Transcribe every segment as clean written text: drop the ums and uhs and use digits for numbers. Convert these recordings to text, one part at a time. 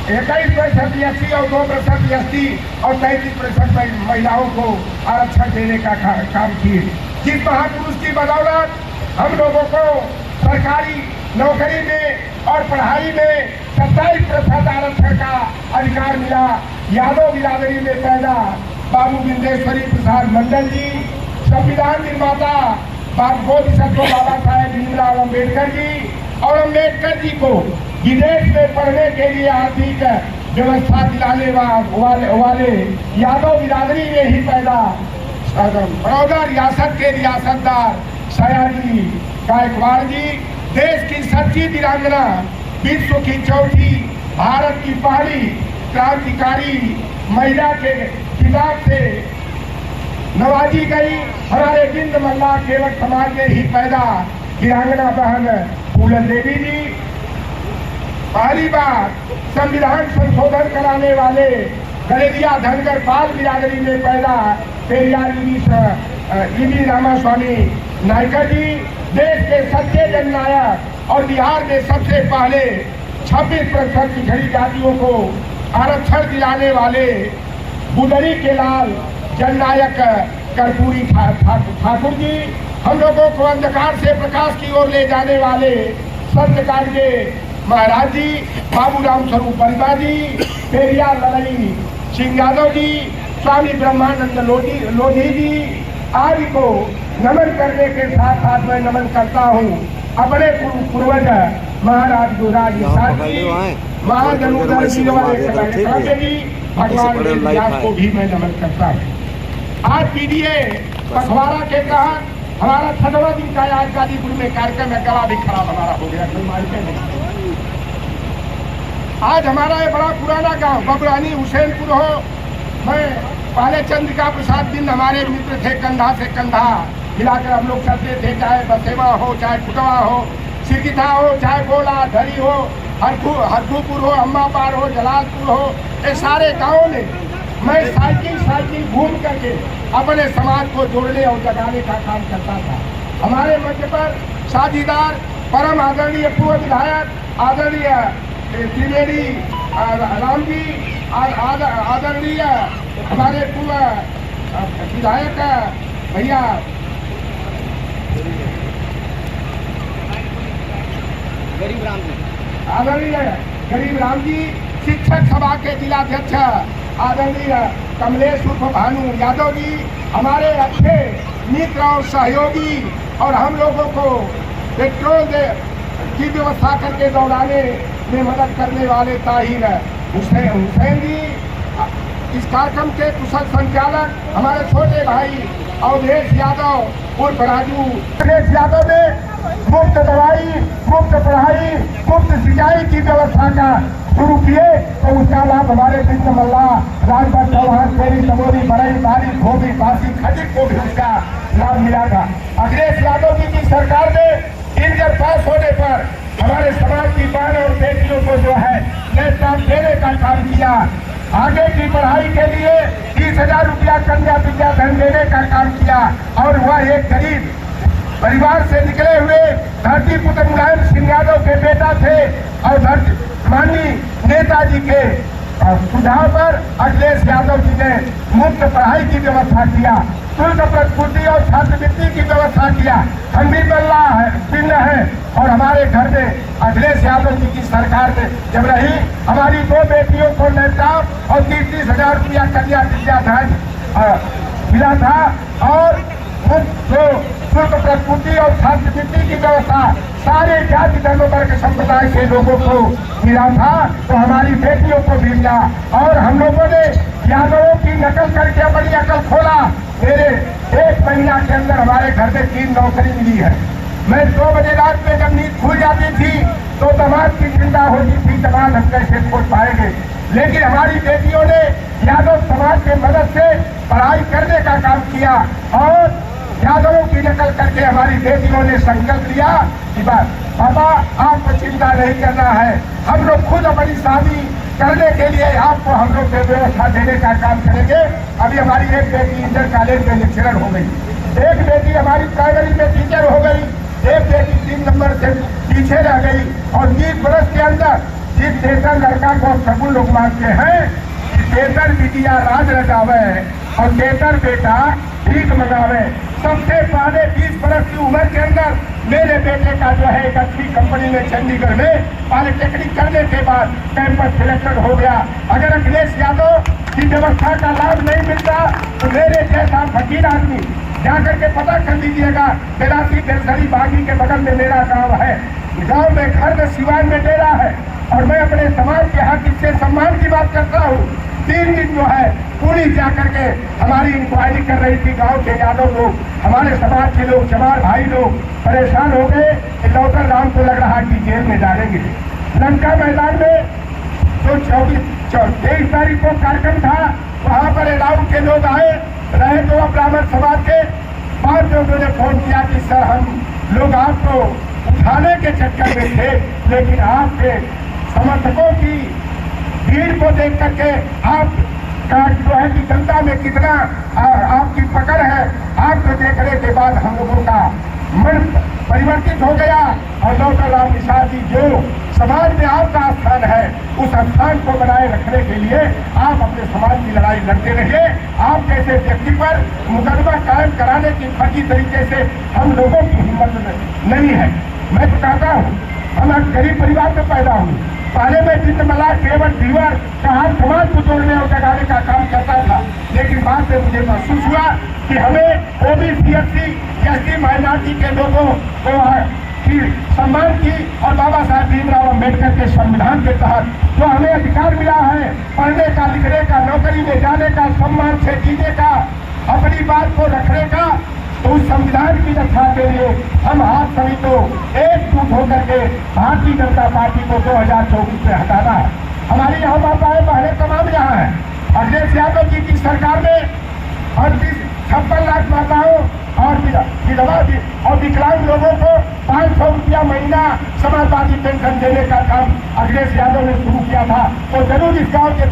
21% SC और 2% ST और 33% महिलाओं को आरक्षण देने का काम किए। जिस महापुरुष की बदौलत हम लोगों को सरकारी नौकरी में और पढ़ाई में 27% आरक्षण का अधिकार मिला। यादव बिरादरी में पैदा बाबू बिंदेश्वरी प्रसाद मंडल जी, संविधान निर्माता बोधिसत्व बाबा साहेब भीमराव अम्बेडकर जी और अम्बेडकर जी को विदेश में पढ़ने के लिए आर्थिक व्यवस्था दिलाने वाले यादव बिरादरी में ही पैदा बड़ौदा रियासत के रियासतदार सयाजी गायकवाड़ जी, देश की सच्ची वीरांगना, विश्व की चौथी, भारत की पहली क्रांतिकारी महिला के खिताब से नवाजी गई। हमारे जिंद मल्ला केवट समाज में ही पैदा वीरांगना बहन फूलन देवी जी, पहली बार संविधान संशोधन कराने वाले गलेरिया धनगर पाल बिरादरी में पैदा पेरियार ईवी रामास्वामी नायकर जी, देश के सच्चे जननायक और बिहार में सबसे पहले 26% पिछड़ी जातियों को आरक्षण दिलाने वाले बुदरी के लाल जननायक कर्पूरी ठाकुर जी, हम लोगों को अंधकार से प्रकाश की ओर ले जाने वाले संत गाड़गे महाराज जी, बाबूराम स्वरूप बंदा जी, पेरियार लड़ई सिंह यादव जी, स्वामी ब्रह्मानंद लोधी जी आदि को नमन करने के साथ साथ मैं नमन करता हूँ अपने पूर्वज महाराज गुरुराज जी, महाजनोदर जी, भगवान व्यास को भी मैं नमन करता हूँ। आज पीडीए पखवाड़ा के तहत हमारा 6वां दिन का आज गाजीपुर में कार्यक्रम है। गला भी खराब हमारा हो गया, कोई माइके नहीं। आज हमारा ये बड़ा पुराना गांव बबरानी हुसैनपुर हो, मैं पहले चंद्रिका प्रसाद दिन हमारे मित्र थे, कंधा से कंधा मिलाकर हम लोग चलते थे, चाहे बसेवा हो, चाहे कुटवा हो, सिरकिथा हो, चाहे बोला धरी हो, हरखूपुर हो, अम्मापार हो, जलालपुर हो, ये सारे गाँवों में मैं साइकिल घूम करके अपने समाज को जोड़ने और जगाने का काम करता था। हमारे मंच पर साझीदार परम आदरणीय पूर्व विधायक आदरणीय त्रिवेदी राम जी, आदरणीय हमारे पूर्व विधायक भैया आदरणीय गरीब राम जी, शिक्षक सभा के जिलाध्यक्ष आदरणीय कमलेश उर्फ भानु यादव जी, हमारे अच्छे मित्र और सहयोगी और हम लोगों को पेट्रोल की व्यवस्था करके दौड़ाने में मदद करने वाले ताहिर हुसैन जी, इस कार्यक्रम के कुशल संचालक हमारे छोटे भाई अवधेश यादव उर्फ राजू। अवधेश यादव ने मुफ्त दवाई, मुफ्त पढ़ाई, मुफ्त सिंचाई की व्यवस्था का शुरू किए, तो उसका लाभ हमारे बिंद मल्ला, राजभर चौहान, पेरी तमोरी, बड़ई, बारी, धोबी, बासी, खटिक को भी उसका लाभ मिला था। अखिलेश यादव जी की सरकार ने इंटर पास होने पर हमारे समाज की बहन और बेटियों को जो है लैपटॉप देने का काम किया। आगे की पढ़ाई के लिए 30,000 रुपया कन्या विद्याधन देने का काम किया और वह एक गरीब परिवार से निकले हुए धरती पुत्र मुलायम सिंह यादव के बेटा थे और माननीय नेताजी के सुझाव पर अखिलेश यादव जी ने मुफ्त पढ़ाई की व्यवस्था किया, शुल्क प्रतिपूर्ति और छात्रवृत्ति की व्यवस्था किया। हम भी बल्ला है, पिंड है और हमारे घर में अखिलेश यादव जी की सरकार में जब रही, हमारी 2 बेटियों को लैपटॉप और 30,000 रुपया कन्या विद्याधन मिला था और शुल्क प्रतिपूर्ति और छात्रवृत्ति की व्यवस्था सारे जाति धर्म वर्ग संप्रदाय के लोगों को मिला था, तो हमारी बेटियों को भी मिला। और हम लोगों ने यादवों की नकल करके अपनी अकल खोला। मेरे 1 महीना के अंदर हमारे घर में 3 नौकरी मिली है। मैं 2 बजे रात में जब नींद खुल जाती थी तो दमाद की चिंता होती थी, दमाद हम कैसे खोज पाएंगे, लेकिन हमारी बेटियों ने यादव समाज की मदद से पढ़ाई करने का काम किया और यादवों की नकल करके हमारी बेटियों ने संकल्प लिया कि पापा आपको चिंता नहीं करना है, हम लोग खुद अपनी शादी करने के लिए आपको हम लोग व्यवस्था देने का काम करेंगे। अभी हमारी एक बेटी इंटर कॉलेज में लेक्चरर हो गई, एक बेटी हमारी प्राइमरी में टीचर हो गई, एक बेटी 3 नंबर से पीछे रह गई और 20 वर्ष के अंदर जिस तेतर लड़का को सगुन लोग मानते हैं कि तेतर बिटिया राज रचावे और तेतर बेटा भीख मंगावे। सबसे पहले 20 बरस की उम्र के अंदर मेरे बेटे का जो है एक अच्छी कंपनी में चंडीगढ़ में पॉलिटेक्निक करने के बाद कैंपस सिलेक्शन हो गया। अगर अखिलेश यादव की व्यवस्था का लाभ नहीं मिलता तो मेरे जैसा फकीर आदमी जाकर के पता कर लीजिएगा। बेलासी बेलसरी बागी के बगल में मेरा गांव है, गांव में घर में सिवान में डेरा है और मैं अपने समाज के हक से सम्मान की बात करता हूँ। 3 दिन जो है पुलिस जाकर के हमारी इंक्वायरी कर रही थी। गांव के यादव लोग, हमारे समाज के लोग, चमार भाई लोग परेशान हो गए कि लौटर राम को लग रहा कि जेल में डालेंगे। लंका मैदान में जो 23 तारीख को कार्यक्रम था वहां पर एलाऊ के लोग आए रहे तो ब्राह्मण समाज के 5 लोगों ने फोन किया कि सर हम लोग आपको उठाने के चक्कर में थे, लेकिन आपके समर्थकों की भीड़ को देख करके आप का जो है कि जनता में कितना आपकी पकड़ है, आपको देखने के बाद हम लोगों का मन परिवर्तित हो गया। और डॉक्टर राम निषाद जी जो समाज में आपका स्थान है उस स्थान को बनाए रखने के लिए आप अपने समाज की लड़ाई लड़ते रहिए। आप जैसे व्यक्ति पर मुकदमा कायम कराने की फर्जी तरीके से हम लोगों की हिम्मत नहीं है। मैं तो कहता हूँ हम एक गरीब परिवार में पैदा हुए। पहले मैं जिंदमला केवल दीवार का हाथ समाज को तोड़ने और जगाने का काम करता था, लेकिन बाद में मुझे महसूस हुआ कि हमें ओबीसी एसटी माइनॉरिटी के लोगों को की सम्मान की और बाबा साहब भीमराव अम्बेडकर के संविधान के तहत जो हमें अधिकार मिला है पढ़ने का, लिखने का, नौकरी में जाने का, सम्मान से जीने का, अपनी बात को रखने का, तो उस संविधान की रक्षा के लिए हम हाथ सभी तो एकजुट होकर के भारतीय जनता पार्टी को 2024 से हटाना है। हमारी यहाँ माताएं बहनें तमाम यहाँ है। अखिलेश यादव जी की सरकार में 56 लाख माताओं और विधवा और विकलांग लोगों को 500 रुपया महीना समाजवादी पेंशन देने का काम अखिलेश यादव ने शुरू किया था। तो जरूर इस गाँव के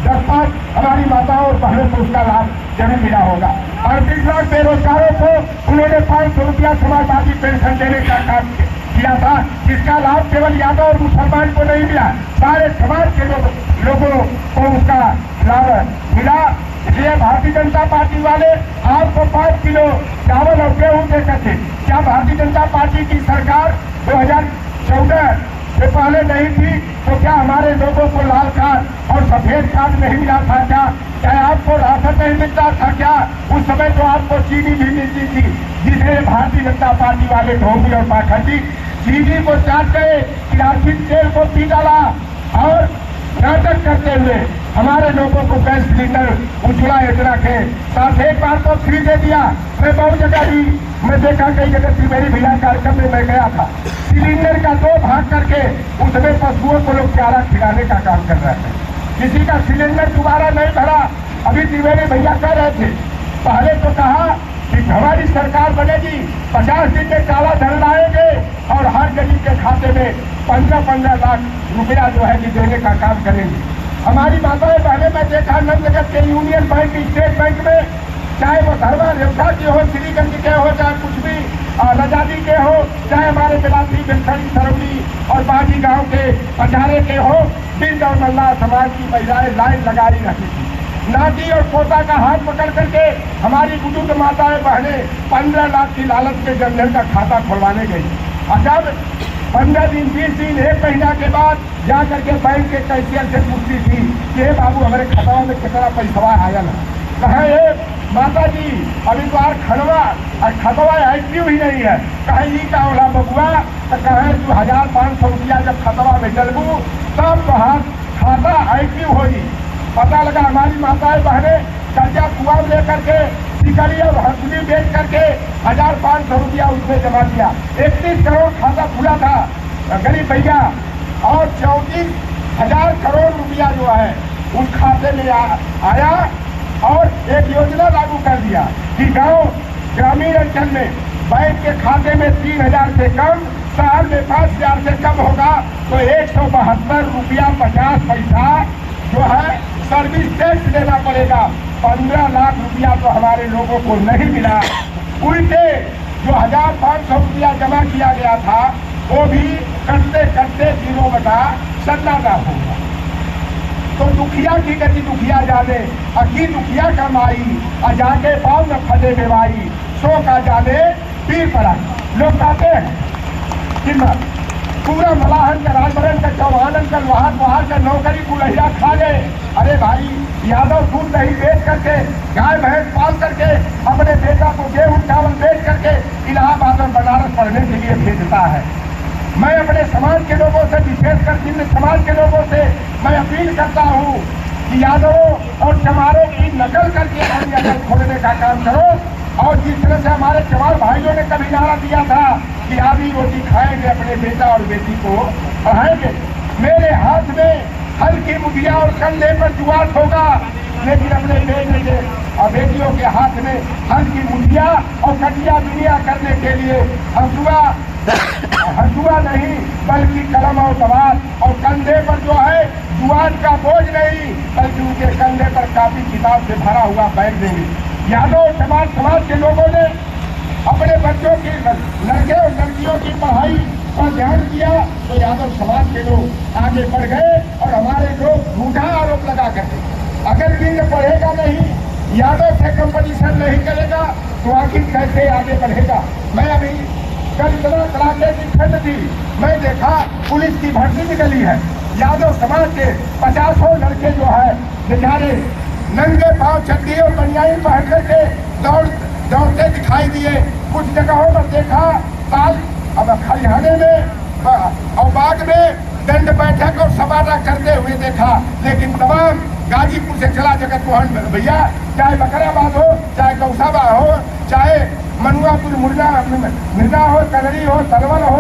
10-5 हमारी माताओं और बहनों को उसका लाभ जरूर मिला होगा। 38 लाख बेरोजगारों को उन्होंने 500 रुपया समाजवादी पेंशन देने का काम किया था, जिसका लाभ केवल यादव और मुसलमान को नहीं मिला, सारे समाज के लोगों को उसका लाभ मिला। इसलिए भारतीय जनता पार्टी वाले आपको 5 किलो चावल और गेहूं देकर थे। क्या भारतीय जनता पार्टी की सरकार 2014 से पहले नहीं थी तो क्या हमारे लोगों को लाल कार्ड और सफेद कार्ड नहीं मिला था? क्या आपको राशन नहीं मिलता था? क्या उस समय तो आपको चीनी भी मिलती थी, जिसे भारतीय जनता पार्टी वाले ढोंगी और पाखंडी चीनी को चाट गए, किरासिन तेल को पी डाला और नाटक करते हुए हमारे लोगों को गैस सिलेंडर उज्ज्वला योजना के साथ एक बार तो फ्री दे दिया। मैं बहुत जगह भी मैं देखा कई जगह त्रिवेणी भैया कार्यक्रम में मैं गया था, सिलेंडर का 2 भाग करके उसमें पशुओं को लोग चारा खिलाने का काम कर रहे थे। किसी का सिलेंडर दोबारा नहीं भरा। अभी त्रिवेणी भैया कह रहे थे, पहले तो कहा कि हमारी सरकार बनेगी 50 दिन में काला धन लाएंगे और हर गरीब के खाते में 15-15 लाख रुपया जो है कि देने का काम करेंगे। हमारी माताएं पहले मैं देखा नंद जगत के यूनियन बैंक, स्टेट बैंक में, चाहे वो धर्मा रेवता के हो, श्रीगंज के हो, चाहे कुछ भी नजादी के हो, चाहे हमारे बेलासी बेलसरी सरौली और बाजी गांव के पचारे के हो, बिंद और मल्ला समाज की महिलाएं लाइन लगाई रहती थी। नाती और पोता का हाथ पकड़ करके हमारी बुजुर्ग माताएं बहनें 15 लाख की लालच में जनधन का खाता खुलवाने गई। और जब 15 दिन 20 दिन 1 महीना के बाद जा करके बैंक के कैशियर से पूछती थी कि बाबू हमारे खाता में कितना पैसा आया ना, कहे माता जी अभी तो यार खतवा एक्टिव ही नहीं है। कहे ये का होला बबुआ, तो कहे तू 1500 रुपया जब खतवा में डलबू तब तो खाता एक्टिव होगी। पता लगा हमारी माताएं बहनें कर्जा कुआ लेकर के सिकड़ी और हंसली बेच करके 1500 रुपया उसमें जमा किया। 31 करोड़ खाता खुला था गरीब भैया और 34,000 करोड़ रुपया जो है उस खाते में आया और एक योजना लागू कर दिया कि गांव ग्रामीण अंचल में बैंक के खाते में 3,000 से कम, शहर में 5,000 से कम होगा तो 172 रुपया 50 पैसा जो है सर्विस टैक्स देना पड़ेगा। 15 लाख रुपया तो हमारे लोगों को नहीं मिला। उल्टे जो 1,500 रुपया जमा किया गया था वो भी करते करते 0/7 सन्नाटा होगा। तो दुखिया की गति दुखिया जाने, अकी दुखिया कमाई, जाके पाँव न फटे बेवाई, सो का जाने पीर पड़ा। लोग कहते हैं कि पूरा मलाहन का, राजभरण का, चौहानन का, लोहार का नौकरी कुलहिया खा गए। अरे भाई, यादव दूध दही बेच करके, गाय भैंस पाल करके, अपने बेटा को गेहूं चावल बेच करके इलाहाबाद और बनारस पढ़ने के लिए भेजता है। मैं अपने समाज के लोगों से, विशेषकर जिन समाज के लोगों से मैं अपील करता हूँ कि यादवों और चमारों की नकल करके अपनी अकल खोलने का काम करो। और जिस तरह से हमारे चमार भाइयों ने कभी नारा दिया था कि आधी रोटी खाएंगे, अपने बेटा और बेटी को पढ़ाएंगे। मेरे हाथ में हल की मुठिया और कंधे पर जुआत होगा, लेकिन अपने बेटे के और बेटियों के हाथ में हल की मुठिया और कटिया बिनिया करने के लिए हंसुआ नहीं बल्कि कलम और दवात, और कंधे पर जो है जुआत का बोझ नहीं बल्कि उनके कंधे पर कापी किताब से भरा हुआ बैग देंगे। यादव समाज के लोगों ने अपने बच्चों की, लड़के और लड़कियों की पढ़ाई पर ध्यान किया तो यादव समाज के लोग आगे बढ़ गए। और हमारे लोग झूठा आरोप लगा करते, अगर लिंग पढ़ेगा नहीं, यादव से कंपटीशन नहीं करेगा तो आखिर कैसे आगे बढ़ेगा। मैं अभी कल इतना कड़ाके की ठंड थी, मैं देखा पुलिस की भर्ती निकली है। यादव समाज के 50 लड़के जो है बेचारे नंगे पांव चड्डी और बनियान पहन करके दौड़ते दिखाई दिए। कुछ जगहों पर देखा ताल अब खलिहाने में और बाग में दंड बैठक और सभाटा करते हुए देखा। लेकिन तमाम गाजीपुर से चला जगत मोहन भैया, चाहे बकराबाद हो, चाहे गौसाबा हो, चाहे मनुआपुर मुर्गा हो, कलरी हो, तलवल हो,